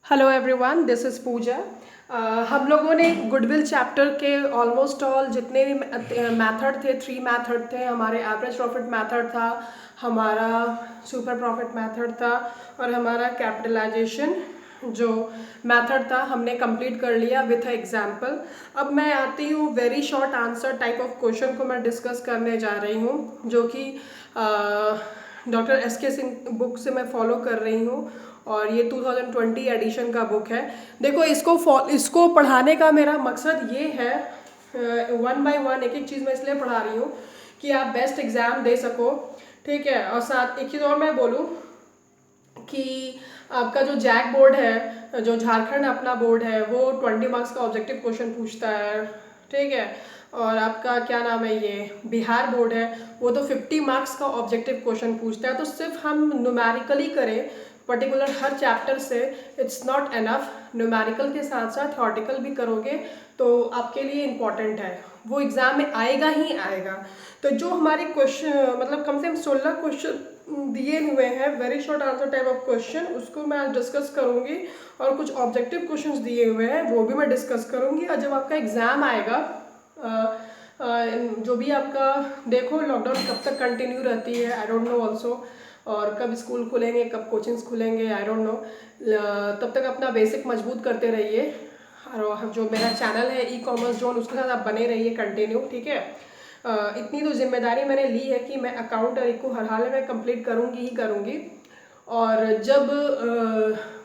Hello everyone, this is पूजा। हम लोगों ने गुडविल चैप्टर के ऑलमोस्ट ऑल जितने भी मेथड थे, 3 मेथड थे। हमारे एवरेज प्रॉफिट मेथड था, हमारा सुपर प्रॉफिट मेथड था और हमारा कैपिटलाइजेशन जो मेथड था हमने कंप्लीट कर लिया विथ एग्जांपल। अब मैं आती हूँ very short answer type of question को मैं डिस्कस करने जा रही हूँ, जो कि डॉक्टर एस.के. सिंह बुक से मैं फॉलो कर रही हूँ और ये 2020 एडिशन का बुक है। देखो, इसको पढ़ाने का मेरा मकसद ये है, वन बाय वन एक एक चीज़ मैं इसलिए पढ़ा रही हूँ कि आप बेस्ट एग्ज़ाम दे सको, ठीक है। और साथ एक चीज़ और मैं बोलूँ कि आपका जो जैक बोर्ड है, जो झारखंड अपना बोर्ड है, वो 20 मार्क्स का ऑब्जेक्टिव क्वेश्चन पूछता है, ठीक है। और आपका क्या नाम है, ये बिहार बोर्ड है, वो तो 50 मार्क्स का ऑब्जेक्टिव क्वेश्चन पूछता है। तो सिर्फ हम न्यूमेरिकली करें पर्टिकुलर हर चैप्टर से, इट्स नॉट एनफ। न्यूमेरिकल के साथ साथ थ्योरेटिकल भी करोगे तो आपके लिए इम्पॉर्टेंट है, वो एग्ज़ाम में आएगा ही आएगा। तो जो हमारे क्वेश्चन मतलब कम से कम 16 क्वेश्चन दिए हुए हैं, very short answer type of question, उसको मैं आज डिस्कस करूँगी। और कुछ ऑब्जेक्टिव क्वेश्चंस दिए हुए हैं वो भी मैं डिस्कस करूँगी। और जब आपका एग्ज़ाम आएगा, जो भी आपका, देखो लॉकडाउन कब तक कंटिन्यू रहती है, आई डोंट नो ऑल्सो, और कब स्कूल खुलेंगे, कब कोचिंग्स खुलेंगे, आई डोंट नो। तब तक अपना बेसिक मजबूत करते रहिए। और जो मेरा चैनल है ई कॉमर्स जोन, उसके साथ आप बने रहिए कंटिन्यू, ठीक है। इतनी तो जिम्मेदारी मैंने ली है कि मैं अकाउंट और इको हर हाल में कंप्लीट करूँगी ही करूँगी। और जब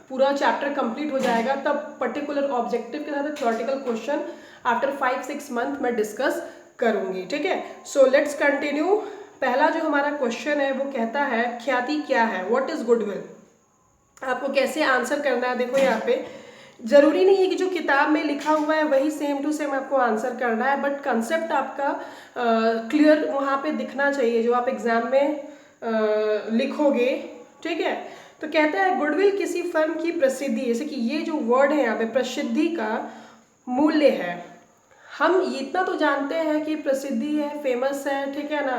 पूरा चैप्टर कंप्लीट हो जाएगा तब पर्टिकुलर ऑब्जेक्टिव के साथ थ्योरेटिकल क्वेश्चन आफ्टर 5-6 मंथ मैं डिस्कस करूँगी, ठीक है। So let's continue. पहला जो हमारा क्वेश्चन है वो कहता है ख्याति क्या है, व्हाट इज गुडविल। आपको कैसे आंसर करना है, देखो यहाँ पे जरूरी नहीं है कि जो किताब में लिखा हुआ है वही सेम टू सेम आपको आंसर करना है, बट कंसेप्ट आपका क्लियर वहाँ पे दिखना चाहिए जो आप एग्जाम में लिखोगे, ठीक है। तो कहता है गुडविल किसी फर्म की प्रसिद्धि, जैसे कि ये जो वर्ड है यहाँ पे प्रसिद्धि का मूल्य है। हम इतना तो जानते हैं कि प्रसिद्धि है, फेमस है, ठीक है ना,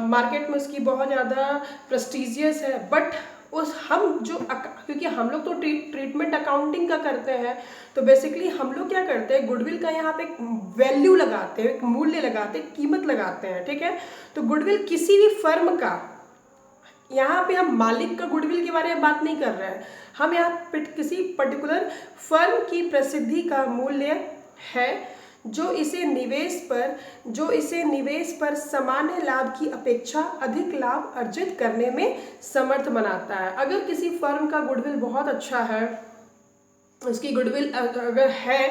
मार्केट में उसकी बहुत ज़्यादा प्रेस्टिजियस है। बट उस हम जो क्योंकि हम लोग तो ट्रीटमेंट अकाउंटिंग का करते हैं, तो बेसिकली हम लोग क्या करते हैं, गुडविल का यहाँ पे एक वैल्यू लगाते हैं, एक मूल्य लगाते हैं, कीमत लगाते हैं, ठीक है। तो गुडविल किसी भी फर्म का, यहाँ पे हम मालिक का गुडविल के बारे में बात नहीं कर रहे हैं, हम यहाँ पे किसी पर्टिकुलर फर्म की प्रसिद्धि का मूल्य है जो इसे निवेश पर सामान्य लाभ की अपेक्षा अधिक लाभ अर्जित करने में समर्थ बनाता है। अगर किसी फर्म का गुडविल बहुत अच्छा है, उसकी गुडविल अगर है,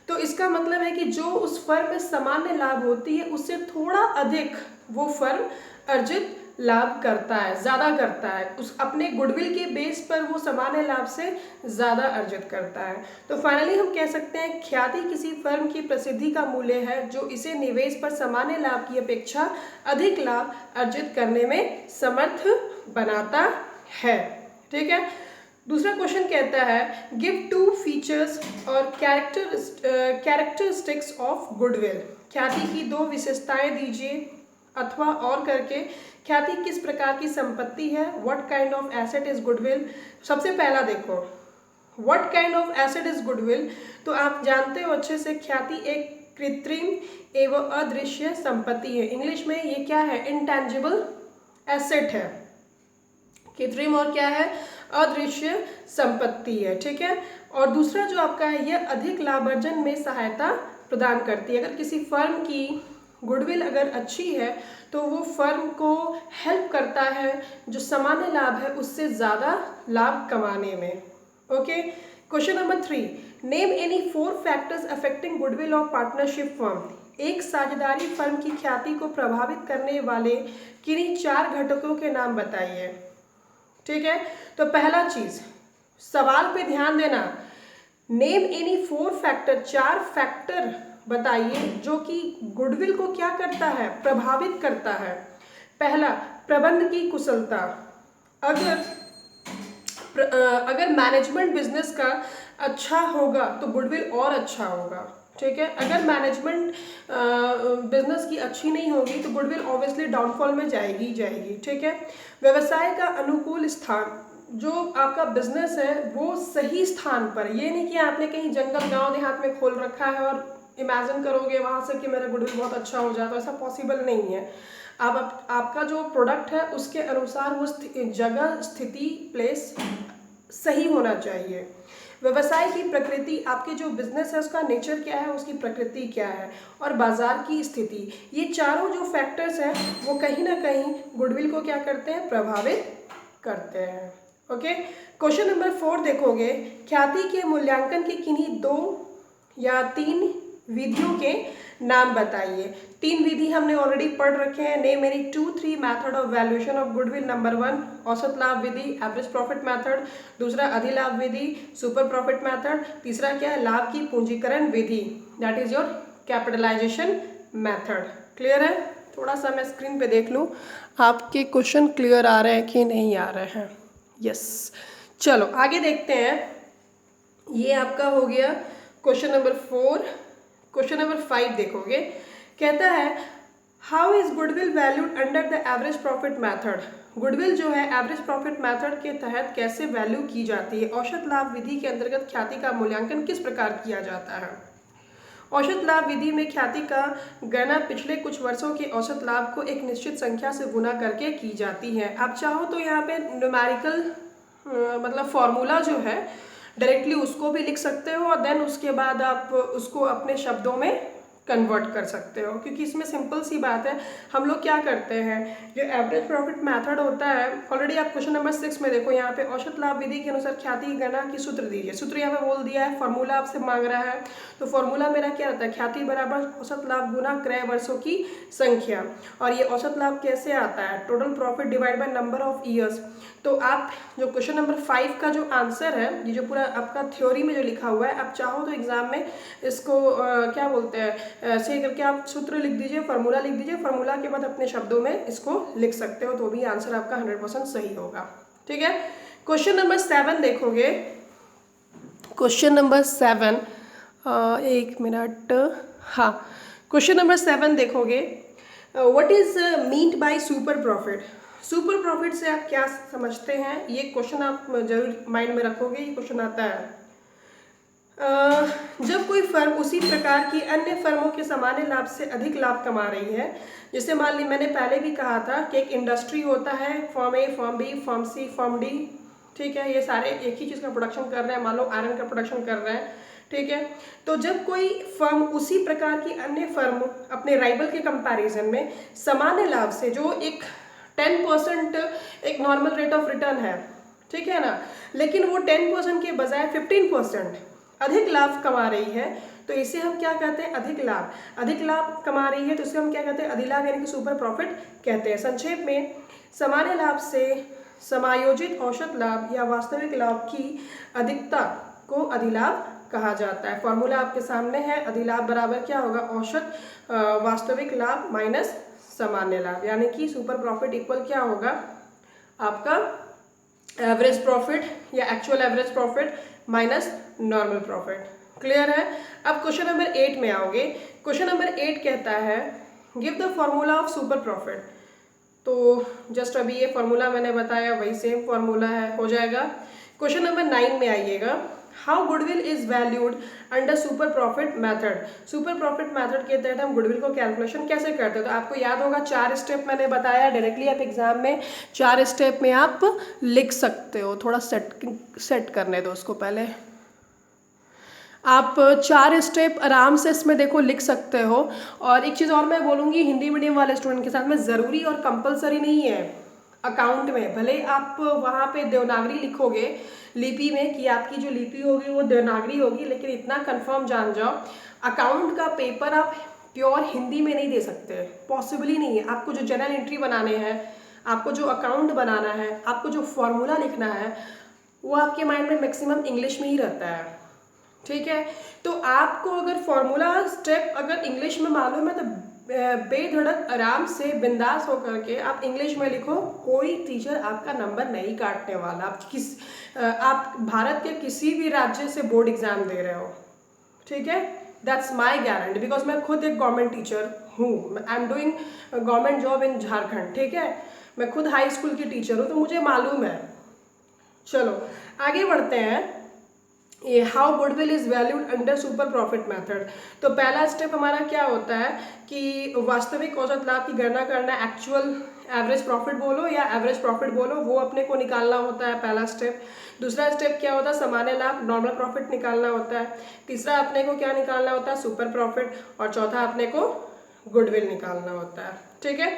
तो इसका मतलब है कि जो उस फर्म में सामान्य लाभ होती है उससे थोड़ा अधिक वो फर्म अर्जित लाभ करता है, ज़्यादा करता है, उस अपने गुडविल के बेस पर वो सामान्य लाभ से ज़्यादा अर्जित करता है। तो फाइनली हम कह सकते हैं ख्याति किसी फर्म की प्रसिद्धि का मूल्य है जो इसे निवेश पर सामान्य लाभ की अपेक्षा अधिक लाभ अर्जित करने में समर्थ बनाता है, ठीक है। दूसरा क्वेश्चन कहता है गिव 2 फीचर्स और कैरेक्टरिस्टिक्स ऑफ गुडविल। ख्याति की 2 विशेषताएं दीजिए अथवा और करके ख्याति किस प्रकार की संपत्ति है, what kind of asset is goodwill. सबसे पहला देखो, what kind of asset is goodwill, तो आप जानते हो अच्छे से ख्याति एक कृत्रिम एवं अदृश्य संपत्ति है। इंग्लिश में ये क्या है, इंटेंजिबल एसेट है, कृत्रिम और क्या है, अदृश्य संपत्ति है, ठीक है। और दूसरा जो आपका है, यह अधिक लाभार्जन में सहायता प्रदान करती है। अगर किसी फर्म की गुडविल अगर अच्छी है तो वो फर्म को हेल्प करता है जो सामान्य लाभ है उससे ज़्यादा लाभ कमाने में, okay. Question number 3, name any 4 factors affecting goodwill of partnership firm. एक साझेदारी फर्म की ख्याति को प्रभावित करने वाले किन्हीं 4 घटकों के नाम बताइए, ठीक है। तो पहला चीज, सवाल पे ध्यान देना, नेम एनी 4 फैक्टर, 4 फैक्टर बताइए जो कि गुडविल को क्या करता है, प्रभावित करता है। पहला, प्रबंध की कुशलता। अगर मैनेजमेंट बिजनेस का अच्छा होगा तो गुडविल और अच्छा होगा, ठीक है। अगर मैनेजमेंट बिजनेस की अच्छी नहीं होगी तो गुडविल ऑब्वियसली डाउनफॉल में जाएगी, ठीक है। व्यवसाय का अनुकूल स्थान, जो आपका बिजनेस है वो सही स्थान पर, ये नहीं कि आपने कहीं जंगल गांव देहात में खोल रखा है और इमेजिन करोगे वहाँ से कि मेरा गुडविल बहुत अच्छा हो जाए, तो ऐसा पॉसिबल नहीं है। आपका जो प्रोडक्ट है उसके अनुसार वो जगह, स्थिति, प्लेस सही होना चाहिए। व्यवसाय की प्रकृति, आपके जो बिजनेस है उसका नेचर क्या है, उसकी प्रकृति क्या है, और बाजार की स्थिति, ये चारों जो फैक्टर्स हैं वो कहीं ना कहीं गुडविल को क्या करते हैं, प्रभावित करते हैं। ओके, क्वेश्चन नंबर 4 देखोगे, ख्याति के मूल्यांकन की किन्हीं 2 या 3 विधियों के नाम बताइए। 3 विधि हमने ऑलरेडी पढ़ रखे हैं। Name any 2-3 method of valuation of goodwill. Number 1 औसत लाभ विधि, एवरेज प्रॉफिट मेथड। दूसरा अधिलाभ विधि, सुपर प्रॉफिट मेथड। तीसरा क्या है, लाभ की पूंजीकरण विधि, that is your capitalization method. Clear है? थोड़ा सा मैं स्क्रीन पे देख लूँ आपके क्वेश्चन क्लियर आ रहे हैं कि नहीं आ रहे हैं। यस, चलो आगे देखते हैं। ये आपका हो गया क्वेश्चन नंबर 4। क्वेश्चन नंबर 5 देखोगे, कहता है how is goodwill valued under the average profit method. Goodwill जो है एवरेज प्रॉफिट मेथड के तहत कैसे वैल्यू की जाती है। औसत लाभ विधि के अंतर्गत ख्याति का मूल्यांकन किस प्रकार किया जाता है। औसत लाभ विधि में ख्याति का गणना पिछले कुछ वर्षों के औसत लाभ को एक निश्चित संख्या से गुना करके की जाती है। आप चाहो तो यहाँ पे न्यूमेरिकल मतलब फॉर्मूला जो है डायरेक्टली उसको भी लिख सकते हो और देन उसके बाद आप उसको अपने शब्दों में कन्वर्ट कर सकते हो, क्योंकि इसमें सिंपल सी बात है। हम लोग क्या करते हैं, जो एवरेज प्रॉफिट मेथड होता है, ऑलरेडी आप क्वेश्चन नंबर 6 में देखो, यहाँ पे औसत लाभ विधि के अनुसार ख्याति की गणना की सूत्र दीजिए। सूत्र यहाँ पे बोल दिया है, फॉर्मूला आपसे मांग रहा है, तो फॉर्मूला मेरा क्या रहता है, ख्याति बराबर औसत लाभ गुना क्रय वर्षों की संख्या। और ये औसत लाभ कैसे आता है, total profit divide by number of years. तो आप जो क्वेश्चन नंबर 5 का जो आंसर है, ये जो पूरा आपका थ्योरी में जो लिखा हुआ है, आप चाहो तो एग्जाम में इसको क्या बोलते हैं, ऐसे करके आप सूत्र लिख दीजिए, फार्मूला लिख दीजिए, फार्मूला के बाद अपने शब्दों में इसको लिख सकते हो, तो भी आंसर आपका 100% सही होगा। ठीक है, क्वेश्चन नंबर 7 देखोगे। क्वेश्चन नंबर 7 एक मिनट, हाँ, क्वेश्चन नंबर 7 देखोगे, what is meant by super profit. Super profit से आप क्या समझते हैं, ये क्वेश्चन आप जरूर माइंड में रखोगे। ये क्वेश्चन आता है जब कोई फर्म उसी प्रकार की अन्य फर्मों के सामान्य लाभ से अधिक लाभ कमा रही है। जैसे मान ली, मैंने पहले भी कहा था कि एक इंडस्ट्री होता है, फर्म ए, firm B, firm C, firm D, ठीक है, ये सारे एक ही चीज़ का प्रोडक्शन कर रहे हैं। मान लो आयरन का प्रोडक्शन कर रहे हैं, ठीक है। तो जब कोई फर्म उसी प्रकार की अन्य फर्म अपने राइवल के कंपैरिजन में सामान्य लाभ से, जो एक 10% एक नॉर्मल रेट ऑफ रिटर्न है, ठीक है ना, लेकिन वो 10% के बजाय 15% अधिक लाभ कमा रही है, तो इसे हम क्या कहते हैं, अधिक लाभ। अधिक लाभ कमा रही है तो इसे हम क्या कहते हैं, अधिलाभ, यानी कि सुपर प्रॉफिट कहते हैं। संक्षेप में, सामान्य लाभ से समायोजित औसत लाभ या वास्तविक लाभ की अधिकता को अधिलाभ कहा जाता है। फॉर्मूला आपके सामने है, अधिलाभ बराबर क्या होगा, औसत वास्तविक लाभ माइनस सामान्य लाभ, यानी कि सुपर प्रॉफिट इक्वल क्या होगा, आपका एवरेज प्रॉफिट या actual average profit minus normal profit. Clear है? अब क्वेश्चन नंबर 8 में आओगे। क्वेश्चन नंबर 8 कहता है give the formula of super profit. तो जस्ट अभी ये फॉर्मूला मैंने बताया, वही सेम फॉर्मूला है, हो जाएगा। क्वेश्चन नंबर 9 में आइएगा, how goodwill is valued under super profit method. Super profit method के तहत हम गुडविल को कैलकुलेशन कैसे करते हैं। तो आपको याद होगा 4 स्टेप मैंने बताया, डायरेक्टली आप एग्जाम में 4 स्टेप में आप लिख सकते हो। थोड़ा सेट करने दो उसको पहले। आप 4 स्टेप आराम से इसमें देखो लिख सकते हो। और एक चीज़ और मैं बोलूँगी, हिंदी मीडियम वाले स्टूडेंट के साथ में, ज़रूरी और कंपलसरी नहीं है अकाउंट में, भले आप वहाँ पे देवनागरी लिखोगे लिपि में कि आपकी जो लिपि होगी वो देवनागरी होगी, लेकिन इतना कंफर्म जान जाओ, अकाउंट का पेपर आप प्योर हिंदी में नहीं दे सकते, पॉसिबल ही नहीं है। आपको जो जनरल एंट्री बनाने हैं, आपको जो अकाउंट बनाना है, आपको जो फॉर्मूला लिखना है, वो आपके माइंड में मैक्सिमम इंग्लिश में ही रहता है, ठीक है। तो आपको अगर फॉर्मूला स्टेप अगर इंग्लिश में मालूम है तो बेधड़क आराम से बिंदास होकर के आप इंग्लिश में लिखो, कोई टीचर आपका नंबर नहीं काटने वाला। आप भारत के किसी भी राज्य से बोर्ड एग्जाम दे रहे हो, ठीक है, दैट्स माई गारंटी, बिकॉज मैं खुद एक गवर्नमेंट टीचर हूँ। I am doing government job in Jharkhand, ठीक है, मैं खुद हाई स्कूल की टीचर हूँ, तो मुझे मालूम है, चलो आगे बढ़ते हैं। ये how goodwill is valued under super profit method. तो पहला स्टेप हमारा क्या होता है कि वास्तविक औसत लाभ की गणना करना, एक्चुअल एवरेज प्रॉफिट बोलो या एवरेज प्रॉफिट बोलो, वो अपने को निकालना होता है पहला स्टेप। दूसरा स्टेप क्या होता है, सामान्य लाभ नॉर्मल प्रॉफिट निकालना होता है। तीसरा अपने को क्या निकालना होता है, सुपर प्रॉफिट। और चौथा अपने को गुडविल निकालना होता है। ठीक है।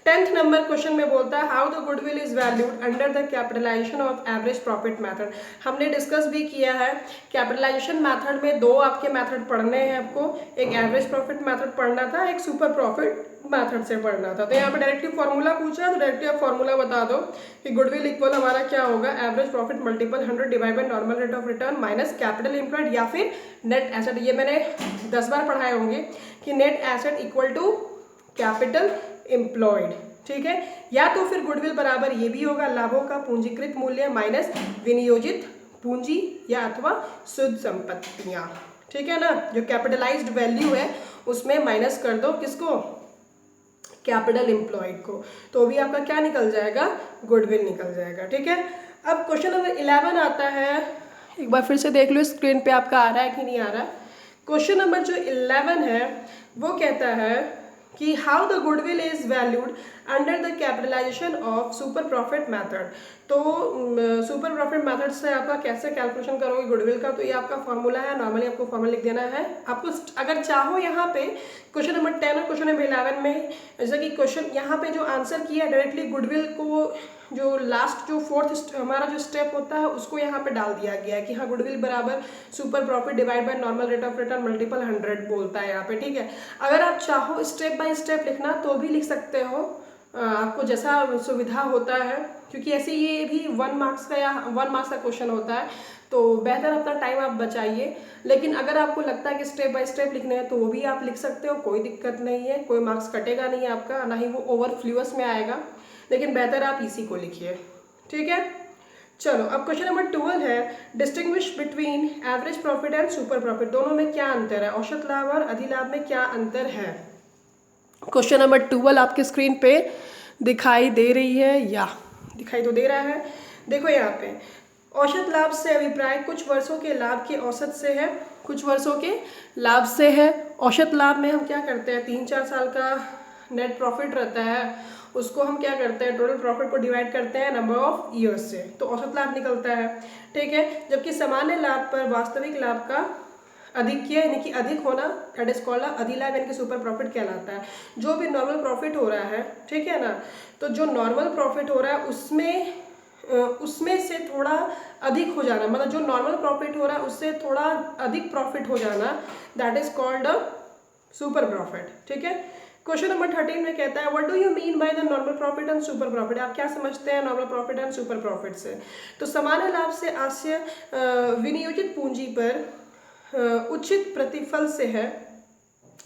10th नंबर क्वेश्चन में बोलता है how the goodwill is valued under the capitalisation of average profit method. हमने डिस्कस भी किया है कैपिटलाइजेशन मेथड में दो आपके मेथड पढ़ने हैं आपको, एक एवरेज प्रॉफिट मेथड पढ़ना था, एक सुपर प्रॉफिट मेथड से पढ़ना था। तो यहाँ पे डायरेक्टली फॉर्मूला पूछा है तो डायरेक्टली आप फॉर्मूला बता दो कि गुडविल इक्वल हमारा क्या होगा, average profit multiple 100 divide by normal rate of return minus capital employed या फिर नेट एसेट। ये मैंने 10 बार पढ़ाए होंगे कि net asset equal to capital employed. ठीक है। या तो फिर गुडविल बराबर ये भी होगा लाभों का पूंजीकृत मूल्य माइनस विनियोजित पूंजी या अथवा शुद्ध संपत्तियां। ठीक है ना, जो कैपिटलाइज्ड वैल्यू है उसमें माइनस कर दो किसको, कैपिटल एम्प्लॉयड को, तो भी आपका क्या निकल जाएगा, गुडविल निकल जाएगा। ठीक है। अब क्वेश्चन नंबर 11 आता है, एक बार फिर से देख लो स्क्रीन पे आपका आ रहा है कि नहीं आ रहा है। क्वेश्चन नंबर जो 11 है वो कहता है कि how the goodwill is valued under the capitalisation of super profit method. तो सुपर प्रॉफिट मेथड से आपका कैसे कैलकुलेशन करोगे गुडविल का, तो ये आपका फॉर्मूला है, नॉर्मली आपको फॉर्मूला लिख देना है। आपको अगर चाहो यहाँ पे क्वेश्चन नंबर 10 और क्वेश्चन नंबर 11 में, जैसे कि क्वेश्चन यहाँ पे जो आंसर किया है डायरेक्टली गुडविल को, जो लास्ट जो फोर्थ हमारा जो स्टेप होता है उसको यहाँ पे डाल दिया गया है कि हाँ गुडविल बराबर super profit divide by normal rate of return multiple 100 बोलता है यहाँ पे। ठीक है। अगर आप चाहो स्टेप बाय स्टेप लिखना तो भी लिख सकते हो, आपको जैसा सुविधा होता है, क्योंकि ऐसे ये भी 1 मार्क्स का या 1 मार्क्स का क्वेश्चन होता है तो बेहतर अपना टाइम आप बचाइए। लेकिन अगर आपको लगता है कि स्टेप बाय स्टेप लिखने हैं तो वो भी आप लिख सकते हो, कोई दिक्कत नहीं है, कोई मार्क्स कटेगा नहीं आपका, ना ही वो ओवरफ्लूअस में आएगा, लेकिन बेहतर आप इसी को लिखिए। ठीक है। चलो अब क्वेश्चन नंबर 12 है distinguish between average profit and super profit, दोनों में क्या अंतर है, औसत लाभ और अधिलाभ में क्या अंतर है। क्वेश्चन नंबर 12 आपके स्क्रीन पे दिखाई दे रही है या दिखाई तो दे रहा है। देखो यहाँ पे औसत लाभ से अभिप्राय कुछ वर्षों के लाभ के औसत से है, कुछ वर्षों के लाभ से है। औसत लाभ में हम क्या करते हैं, 3-4 साल का नेट प्रॉफिट रहता है, उसको हम क्या करते हैं, टोटल प्रॉफिट को डिवाइड करते हैं नंबर ऑफ ईयर्स से, तो औसत लाभ निकलता है। ठीक है। जबकि सामान्य लाभ पर वास्तविक लाभ का अधिक यानी कि अधिक होना, दैट इज कॉल्ड अधिलाभ यानी कि सुपर प्रॉफिट कहलाता है। जो भी नॉर्मल प्रॉफिट हो रहा है, ठीक है ना, तो जो नॉर्मल प्रॉफिट हो रहा है उसमें से थोड़ा अधिक हो जाना, मतलब जो नॉर्मल प्रॉफिट हो रहा है उससे थोड़ा अधिक प्रॉफिट हो जाना, that is called a super profit. ठीक है। क्वेश्चन नंबर 13 में कहता है what do you mean by the normal profit and super profit, आप क्या समझते हैं normal profit and super profit से। तो सामान्य लाभ से आशय विनियोजित पूंजी पर उचित प्रतिफल से है।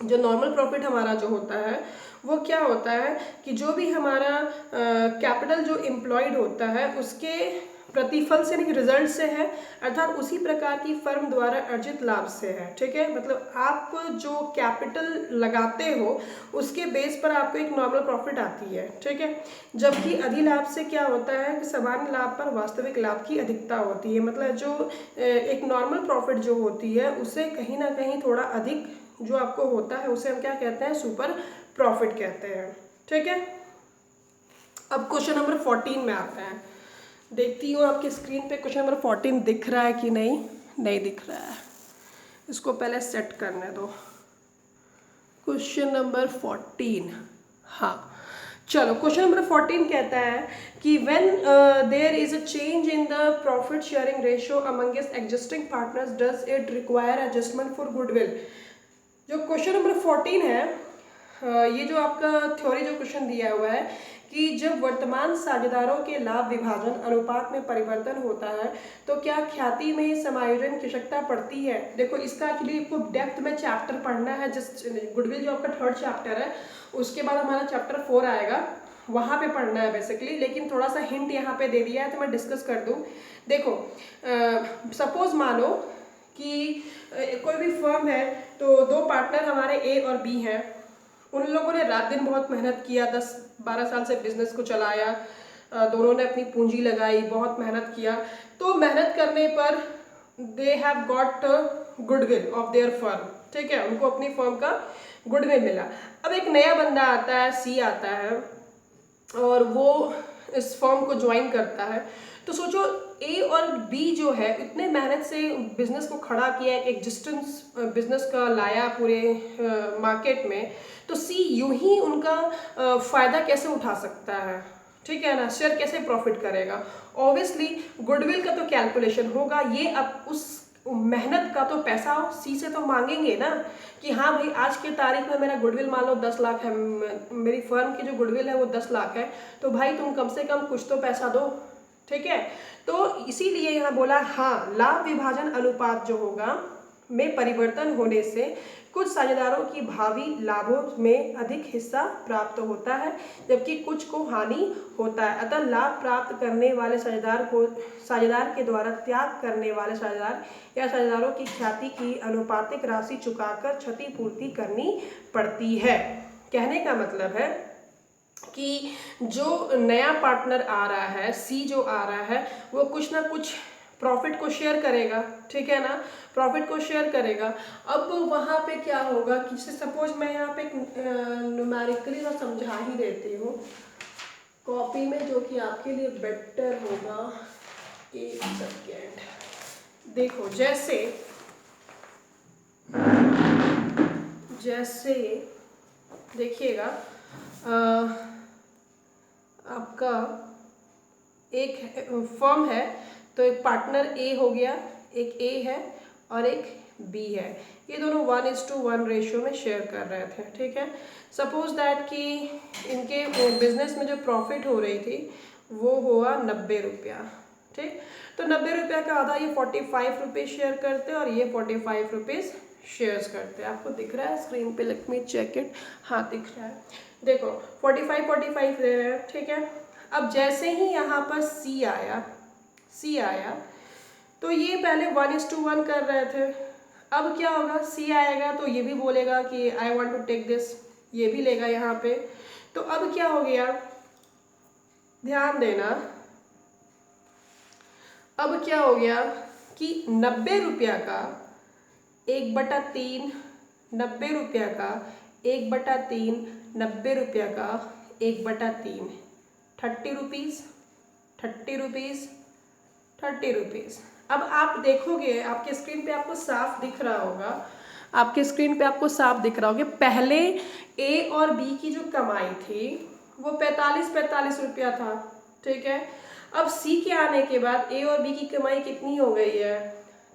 जो नॉर्मल प्रॉफिट हमारा जो होता है वो क्या होता है कि जो भी हमारा कैपिटल जो एम्प्लॉयड होता है उसके प्रतिफल से नहीं, रिजल्ट से है, अर्थात उसी प्रकार की फर्म द्वारा अर्जित लाभ से है। ठीक है। मतलब आप जो कैपिटल लगाते हो उसके बेस पर आपको एक नॉर्मल प्रॉफिट आती है। ठीक है। जबकि अधिलाभ से क्या होता है कि सामान्य लाभ पर वास्तविक लाभ की अधिकता होती है, मतलब जो एक नॉर्मल प्रॉफिट जो होती है उससे कहीं ना कहीं थोड़ा अधिक जो आपको होता है उसे हम क्या कहते हैं, सुपर प्रॉफिट कहते हैं। ठीक है। अब क्वेश्चन नंबर 14 में आते हैं, देखती हूँ आपकी स्क्रीन पे क्वेश्चन नंबर 14 दिख रहा है कि नहीं, नहीं दिख रहा है, इसको पहले सेट करने दो। क्वेश्चन नंबर 14, हाँ चलो क्वेश्चन नंबर 14 कहता है कि when there is a change in the profit sharing ratio amongst existing partners does it require adjustment for goodwill. जो क्वेश्चन नंबर 14 है, ये जो आपका थ्योरी जो क्वेश्चन दिया हुआ है कि जब वर्तमान साझेदारों के लाभ विभाजन अनुपात में परिवर्तन होता है तो क्या ख्याति में समायोजन की आवश्यकता पड़ती है। देखो इसका एक्चुअली आपको डेप्थ में चैप्टर पढ़ना है, जिस गुडविल जो आपका 3rd चैप्टर है उसके बाद हमारा चैप्टर 4 आएगा, वहाँ पे पढ़ना है बेसिकली, लेकिन थोड़ा सा हिंट यहाँ पे दे दिया है तो मैं डिस्कस कर दूँ। देखो सपोज मानो कि कोई भी फर्म है तो 2 पार्टनर हमारे ए और बी हैं, उन लोगों ने रात दिन बहुत मेहनत किया, 10-12 साल से बिजनेस को चलाया, दोनों ने अपनी पूंजी लगाई, बहुत मेहनत किया, तो मेहनत करने पर they have got goodwill of their firm, ठीक है, उनको अपनी फर्म का गुडविल मिला। अब एक नया बंदा आता है, सी आता है, और वो इस फर्म को ज्वाइन करता है। तो सोचो ए और बी जो है इतने मेहनत से बिजनेस को खड़ा किया, एक एग्जिस्टेंस बिजनेस का लाया पूरे मार्केट में, तो सी यूं ही उनका फायदा कैसे उठा सकता है, ठीक है ना, शेयर कैसे प्रॉफिट करेगा। ऑब्वियसली गुडविल का तो कैलकुलेशन होगा, ये अब उस मेहनत का तो पैसा सी से तो मांगेंगे ना, कि हाँ भाई आज के तारीख में मेरा गुडविल मान लो 10 लाख है, मेरी फर्म की जो गुडविल है वो 10 लाख है, तो भाई तुम कम से कम कुछ तो पैसा दो, ठीक है। तो इसीलिए यहाँ बोला हाँ, लाभ विभाजन अनुपात जो होगा में परिवर्तन होने से कुछ साझेदारों की भावी लाभों में अधिक हिस्सा प्राप्त होता है, जबकि कुछ को हानि होता है। अतः लाभ प्राप्त करने वाले साझेदार के द्वारा त्याग करने वाले साझेदार या साझेदारों की ख्याति की अनुपातिक राशि चुकाकर क्षतिपूर्ति करनी पड़ती है। कहने का मतलब है कि जो नया पार्टनर आ रहा है, सी जो आ रहा है, वो कुछ ना कुछ प्रॉफिट को शेयर करेगा, ठीक है ना, प्रॉफिट को शेयर करेगा। अब वहाँ पे क्या होगा कि सपोज मैं यहाँ पे न्यूमेरिकली मैं समझा ही देती हूँ कॉपी में, जो कि आपके लिए बेटर होगा। एक सेकेंड, देखो जैसे देखिएगा, आपका एक फर्म है, तो एक पार्टनर ए हो गया, एक ए है और एक बी है, ये दोनों 1:1 रेशियो में शेयर कर रहे थे, ठीक है। सपोज दैट कि इनके बिजनेस में जो प्रॉफिट हो रही थी वो हुआ 90 रुपया, ठीक। तो 90 रुपया का आधा ये 45 रुपीज़ शेयर करते और ये 45 रुपीज़ शेयर्स करते हैं। आपको दिख रहा है स्क्रीन पे? Let me check it. हाँ दिख रहा है, देखो 45 दे रहे हैं, ठीक है। अब जैसे ही यहाँ पर सी आया तो ये पहले 1:1 कर रहे थे, अब क्या होगा, सी आएगा तो ये भी बोलेगा कि I want to take this, ये भी लेगा यहाँ पे। तो अब क्या हो गया, ध्यान देना, अब क्या हो गया कि 90 रुपया का 1/3, 90 रुपया का 1/3, 90 रुपया का 1/3, 30 रुपीज़, 30 रुपीज़, 30 रुपीज़। अब आप देखोगे आपके स्क्रीन पे आपको साफ दिख रहा होगा, आपके स्क्रीन पे आपको साफ दिख रहा होगा, पहले ए और बी की जो कमाई थी वो 45 रुपया था, ठीक है। अब सी के आने के बाद ए और बी की कमाई कितनी हो गई है,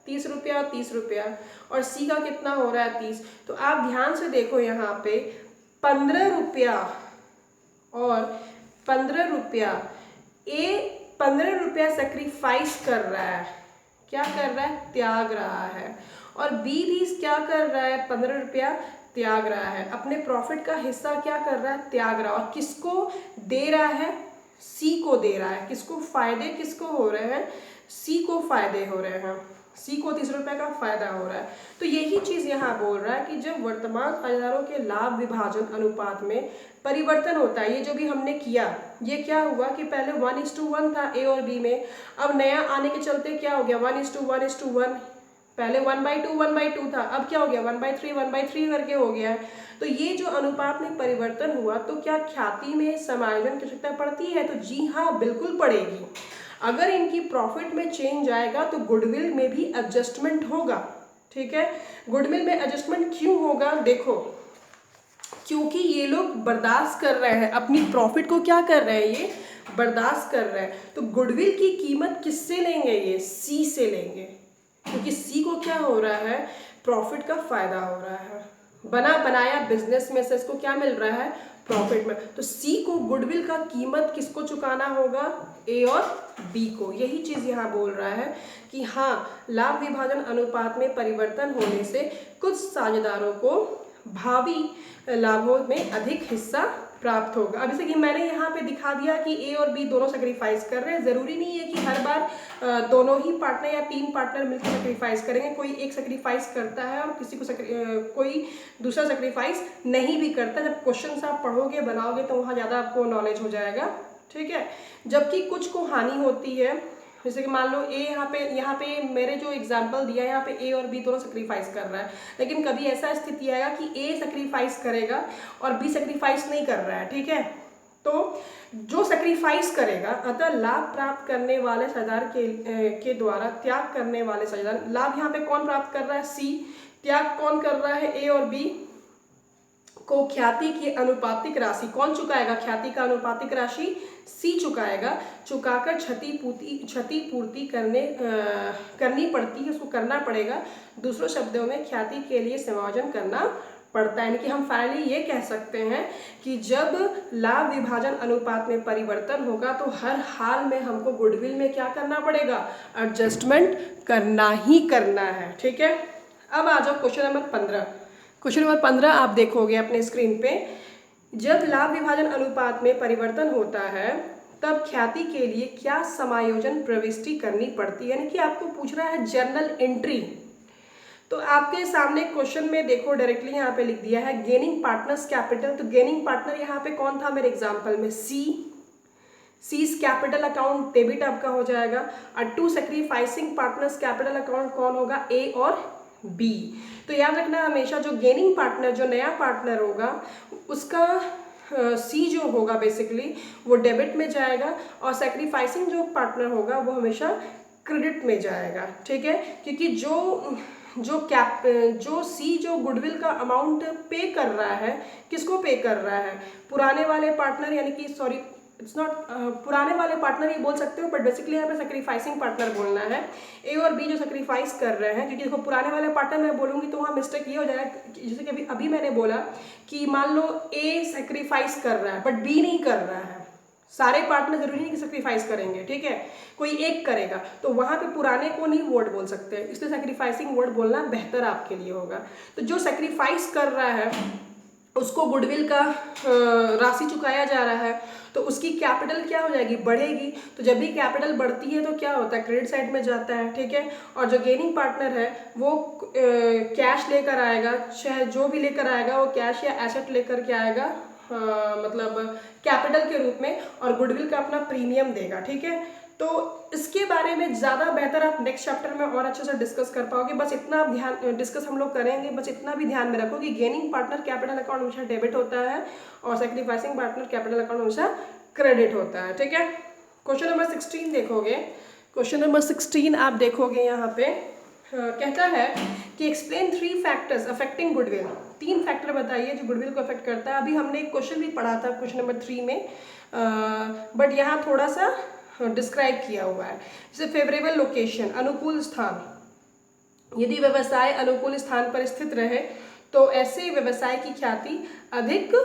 30 रुपया और 30 रुपया, और सी का कितना हो रहा है 30। तो आप ध्यान से देखो यहाँ पे 15 रुपया और 15 रुपया, ए 15 रुपया सेक्रीफाइस कर रहा है, क्या कर रहा है, त्याग रहा है, और बी भी क्या कर रहा है, 15 रुपया त्याग रहा है, अपने प्रॉफिट का हिस्सा क्या कर रहा है, त्याग रहा है। और किसको दे रहा है, सी को दे रहा है। किसको फायदे, किसको हो रहे हैं, सी को फायदे हो रहे हैं, सी को 30 रुपये का फायदा हो रहा है। तो यही चीज़ यहाँ बोल रहा है कि जब वर्तमान साझेदारों के लाभ विभाजन अनुपात में परिवर्तन होता है, ये जो भी हमने किया, ये क्या हुआ कि पहले 1:1 था ए और बी में, अब नया आने के चलते क्या हो गया 1:1, पहले 1/2 था, अब क्या हो गया 1/3 करके हो गया है। तो ये जो अनुपात में परिवर्तन हुआ, तो क्या ख्याति में समायोजन की आवश्यकता पड़ती है? तो जी हाँ, बिल्कुल पड़ेगी। अगर इनकी प्रॉफिट में चेंज आएगा तो गुडविल में भी एडजस्टमेंट होगा, ठीक है। गुडविल में एडजस्टमेंट क्यों होगा, देखो, क्योंकि ये लोग बर्दाश्त कर रहे हैं, अपनी प्रॉफिट को क्या कर रहे हैं, ये बर्दाश्त कर रहे हैं। तो गुडविल की कीमत किससे लेंगे, ये सी से लेंगे, क्योंकि सी को क्या हो रहा है, प्रॉफिट का फायदा हो रहा है, बना बनाया बिजनेस में से इसको क्या मिल रहा है, प्रॉफिट में। तो सी को गुडविल का कीमत किसको चुकाना होगा, ए और बी को। यही चीज यहाँ बोल रहा है कि हाँ, लाभ विभाजन अनुपात में परिवर्तन होने से कुछ साझेदारों को भावी लाभों में अधिक हिस्सा प्राप्त होगा। अब जैसे कि मैंने यहाँ पे दिखा दिया कि ए और बी दोनों सेक्रीफाइस कर रहे हैं, जरूरी नहीं है कि हर बार दोनों ही पार्टनर या 3 पार्टनर मिलकर सेक्रीफाइस करेंगे। कोई एक सेक्रीफाइस करता है और किसी को कोई दूसरा सेक्रीफाइस नहीं भी करता। जब क्वेश्चन आप पढ़ोगे बनाओगे तो वहाँ ज़्यादा आपको नॉलेज हो जाएगा। ठीक है। जबकि कुछ को हानि होती है, जैसे कि मान लो ए यहाँ पे मेरे जो एग्जाम्पल दिया है यहाँ पे ए और बी दोनों सेक्रीफाइस कर रहा है, लेकिन कभी ऐसा स्थिति आएगा कि ए सेक्रीफाइस करेगा और बी सेक्रीफाइस नहीं कर रहा है, ठीक है। तो जो सेक्रीफाइस करेगा, अतः लाभ प्राप्त करने वाले साझेदार के द्वारा त्याग करने वाले साझेदार, लाभ यहाँ पे कौन प्राप्त कर रहा है, सी, त्याग कौन कर रहा है, ए और बी, को ख्याति की अनुपातिक राशि कौन चुकाएगा, ख्याति का अनुपातिक राशि सी चुकाएगा, चुकाकर क्षतिपूर्ति करनी पड़ती है, उसको करना पड़ेगा। दूसरों शब्दों में ख्याति के लिए समायोजन करना पड़ता है। यानी कि हम फाइनली ये कह सकते हैं कि जब लाभ विभाजन अनुपात में परिवर्तन होगा तो हर हाल में हमको गुडविल में क्या करना पड़ेगा, एडजस्टमेंट करना ही करना है, ठीक है। अब आ जाओ क्वेश्चन नंबर 15। क्वेश्चन नंबर 15 आप देखोगे अपने स्क्रीन पे, जब लाभ विभाजन अनुपात में परिवर्तन होता है तब ख्याति के लिए क्या समायोजन प्रविष्टि करनी पड़ती है, यानी कि आपको पूछ रहा है जर्नल एंट्री। तो आपके सामने क्वेश्चन में देखो डायरेक्टली यहाँ पे लिख दिया है गेनिंग पार्टनर्स कैपिटल। तो गेनिंग पार्टनर यहाँ पे कौन था मेरे एग्जाम्पल में, सीज कैपिटल अकाउंट डेबिट आपका हो जाएगा, और to sacrificing partners capital account कौन होगा, ए और बी। तो याद रखना हमेशा जो गेनिंग पार्टनर, जो नया पार्टनर होगा, उसका सी जो होगा बेसिकली वो डेबिट में जाएगा, और सेक्रीफाइसिंग जो पार्टनर होगा वो हमेशा क्रेडिट में जाएगा, ठीक है। क्योंकि जो सी जो गुडविल का अमाउंट पे कर रहा है, किसको पे कर रहा है, पुराने वाले पार्टनर, यानी कि सॉरी इट्स नॉट पुराने वाले पार्टनर ही बोल सकते हो, बट बेसिकली यहाँ पे सेक्रीफाइसिंग पार्टनर बोलना है। ए और बी जो सेक्रीफाइस कर रहे हैं, क्योंकि देखो पुराने वाले पार्टनर मैं बोलूँगी तो वहाँ मिस्टेक ये हो जाएगा, जैसे कि अभी मैंने बोला कि मान लो ए सेक्रीफाइस कर रहा है बट बी नहीं कर रहा है, सारे पार्टनर जरूरी नहीं कि सेक्रीफाइस करेंगे, ठीक है, कोई एक करेगा, तो वहाँ पे पुराने को नहीं वर्ड बोल सकते, इसलिए सेक्रीफाइसिंग वर्ड बोलना बेहतर आपके लिए होगा। तो जो सेक्रीफाइस कर रहा है उसको गुडविल का राशि चुकाया जा रहा है, तो उसकी कैपिटल क्या हो जाएगी, बढ़ेगी। तो जब भी कैपिटल बढ़ती है तो क्या होता है, क्रेडिट साइड में जाता है, ठीक है। और जो गेनिंग पार्टनर है वो कैश लेकर आएगा, चाहे जो भी लेकर आएगा वो कैश या एसेट लेकर के आएगा, मतलब कैपिटल के रूप में, और गुडविल का अपना प्रीमियम देगा, ठीक है। तो इसके बारे में ज़्यादा बेहतर आप नेक्स्ट चैप्टर में और अच्छे से डिस्कस कर पाओगे। बस इतना आप ध्यान डिस्कस हम लोग करेंगे, बस इतना भी ध्यान में रखो कि गेनिंग पार्टनर कैपिटल अकाउंट हमेशा डेबिट होता है और सेक्रीफाइसिंग पार्टनर कैपिटल अकाउंट हमेशा क्रेडिट होता है, ठीक है। क्वेश्चन नंबर 16 देखोगे, क्वेश्चन नंबर 16 आप देखोगे यहाँ पे कहता है कि explain 3 factors affecting goodwill. 3 factor बताइए जो गुडविल को अफेक्ट करता है। अभी हमने एक क्वेश्चन भी पढ़ा था क्वेश्चन नंबर 3 में, बट यहाँ थोड़ा सा डिस्क्राइब किया हुआ है। जैसे फेवरेबल लोकेशन, अनुकूल स्थान, यदि व्यवसाय अनुकूल स्थान पर स्थित रहे तो ऐसे व्यवसाय की ख्याति अधिक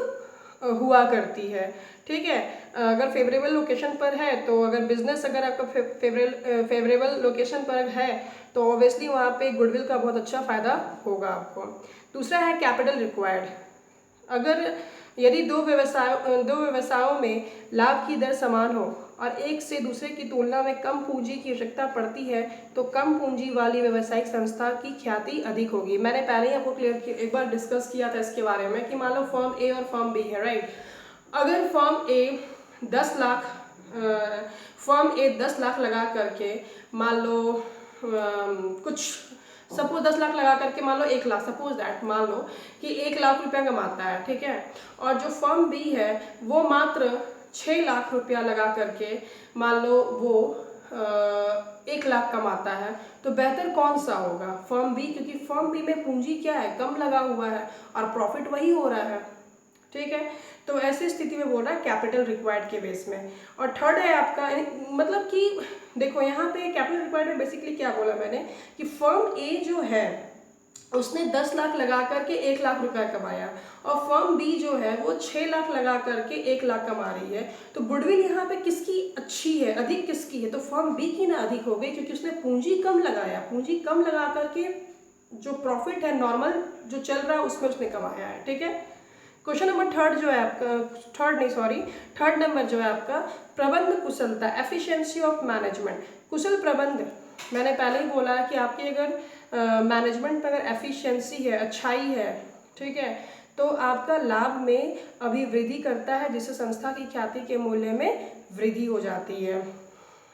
हुआ करती है, ठीक है। अगर फेवरेबल लोकेशन पर है तो अगर बिजनेस अगर आपका फेवरेबल लोकेशन पर है तो ऑब्वियसली वहाँ पे गुडविल का बहुत अच्छा फायदा होगा आपको। दूसरा है कैपिटल रिक्वायर्ड, अगर यदि दो व्यवसायों में लाभ की दर समान हो और एक से दूसरे की तुलना में कम पूंजी की आवश्यकता पड़ती है तो कम पूंजी वाली व्यावसायिक संस्था की ख्याति अधिक होगी। मैंने पहले ही आपको क्लियर किया, एक बार डिस्कस किया था इसके बारे में कि मान लो फर्म ए और फर्म बी है, राइट। अगर फर्म ए 10 लाख लगा करके मान लो कुछ सपोज 10 लाख लगा करके मान लो 1 लाख, सपोज दैट मान लो कि 1 लाख रुपया कमाता है, ठीक है। और जो फर्म बी है वो मात्र 6 लाख रुपया लगा करके मान लो वो 1 लाख कमाता है, तो बेहतर कौन सा होगा, फर्म बी, क्योंकि फर्म बी में पूंजी क्या है, कम लगा हुआ है और प्रॉफिट वही हो रहा है, ठीक है। तो ऐसी स्थिति में बोल रहा है कैपिटल रिक्वायर्ड के बेस में। और थर्ड है आपका, मतलब कि देखो यहाँ पे कैपिटल रिक्वायर्ड में बेसिकली क्या बोला मैंने कि फर्म ए जो है उसने 10 लाख लगा करके 1 लाख रुपया कमाया और फर्म बी जो है वो 6 लाख लगा करके 1 लाख कमा रही है, तो गुडविल यहाँ पे किसकी अच्छी है, अधिक किसकी है, तो फर्म बी की ना अधिक हो गई, क्योंकि उसने पूंजी कम लगाया, पूंजी कम लगा करके जो प्रॉफिट है नॉर्मल जो चल रहा है उसमें उसने कमाया है, ठीक है। क्वेश्चन नंबर थर्ड जो है आपका, थर्ड नंबर जो है आपका प्रबंध कुशलता, एफिशिएंसी ऑफ मैनेजमेंट। कुशल प्रबंध, मैंने पहले ही बोला है कि आपकी अगर मैनेजमेंट पर अगर एफिशिएंसी है, अच्छाई है, ठीक है, तो आपका लाभ में अभिवृद्धि करता है जिससे संस्था की ख्याति के मूल्य में वृद्धि हो जाती है।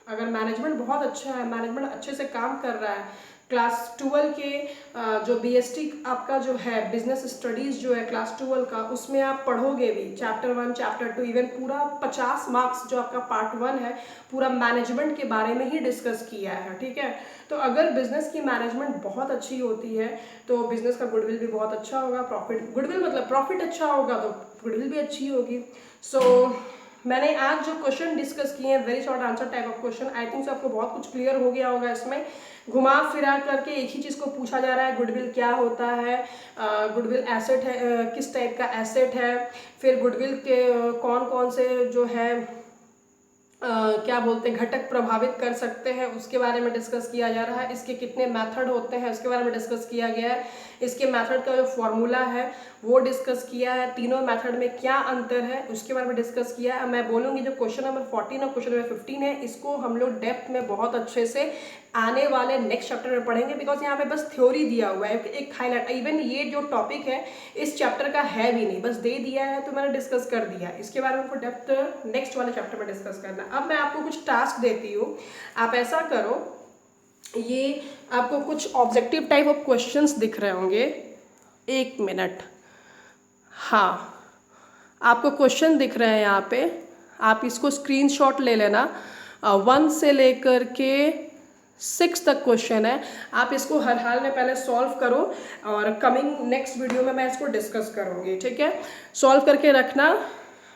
अगर मैनेजमेंट बहुत अच्छा है, मैनेजमेंट अच्छे से काम कर रहा है, क्लास 12 के जो बीएसटी आपका जो है बिजनेस स्टडीज़ जो है क्लास 12 का, उसमें आप पढ़ोगे भी चैप्टर 1 चैप्टर 2 इवन पूरा 50 मार्क्स जो आपका पार्ट 1 है पूरा मैनेजमेंट के बारे में ही डिस्कस किया है, ठीक है। तो अगर बिजनेस की मैनेजमेंट बहुत अच्छी होती है तो बिजनेस का गुडविल भी बहुत अच्छा होगा, प्रॉफिट, गुडविल मतलब प्रॉफिट अच्छा होगा तो गुडविल भी अच्छी होगी। सो मैंने आज जो क्वेश्चन डिस्कस किए हैं very short answer type of question, I think आपको बहुत कुछ क्लियर हो गया होगा। इसमें घुमा फिरा करके एक ही चीज़ को पूछा जा रहा है, गुडविल क्या होता है, गुडविल एसेट है, किस टाइप का एसेट है, फिर गुडविल के कौन कौन से जो है क्या बोलते हैं घटक प्रभावित कर सकते हैं उसके बारे में डिस्कस किया जा रहा है, इसके कितने मेथड होते हैं उसके बारे में डिस्कस किया गया है, इसके मेथड का जो फॉर्मूला है वो डिस्कस किया है, तीनों मेथड में क्या अंतर है उसके बारे में डिस्कस किया है। मैं बोलूँगी जो क्वेश्चन नंबर 14 और क्वेश्चन नंबर 15 है इसको हम लोग डेप्थ में बहुत अच्छे से आने वाले नेक्स्ट चैप्टर में पढ़ेंगे, बिकॉज यहाँ पे बस थ्योरी दिया हुआ है, एक हाईलाइट, इवन ये जो टॉपिक है इस चैप्टर का है भी नहीं, बस दे दिया है तो मैंने डिस्कस कर दिया, इसके बारे में हमको डेप्थ नेक्स्ट वाले चैप्टर में डिस्कस करना है। अब मैं आपको कुछ टास्क देती हूँ, आप ऐसा करो, ये आपको कुछ ऑब्जेक्टिव टाइप ऑफ क्वेश्चंस दिख रहे होंगे, 1 मिनट, हाँ आपको क्वेश्चन दिख रहे हैं यहाँ पे, आप इसको स्क्रीनशॉट ले लेना, 1 से लेकर के 6 तक क्वेश्चन है, आप इसको हर हाल में पहले सॉल्व करो और कमिंग नेक्स्ट वीडियो में मैं इसको डिस्कस करूँगी, ठीक है। सॉल्व करके रखना,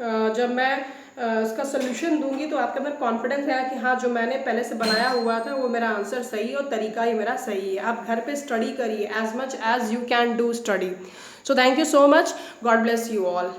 जब मैं इसका सोल्यूशन दूंगी तो आपके अंदर कॉन्फिडेंस है कि हाँ जो मैंने पहले से बनाया हुआ था वो मेरा आंसर सही है और तरीका ही मेरा सही है। आप घर पे स्टडी करिए, as much as you can do study. So thank you so much, God bless you all.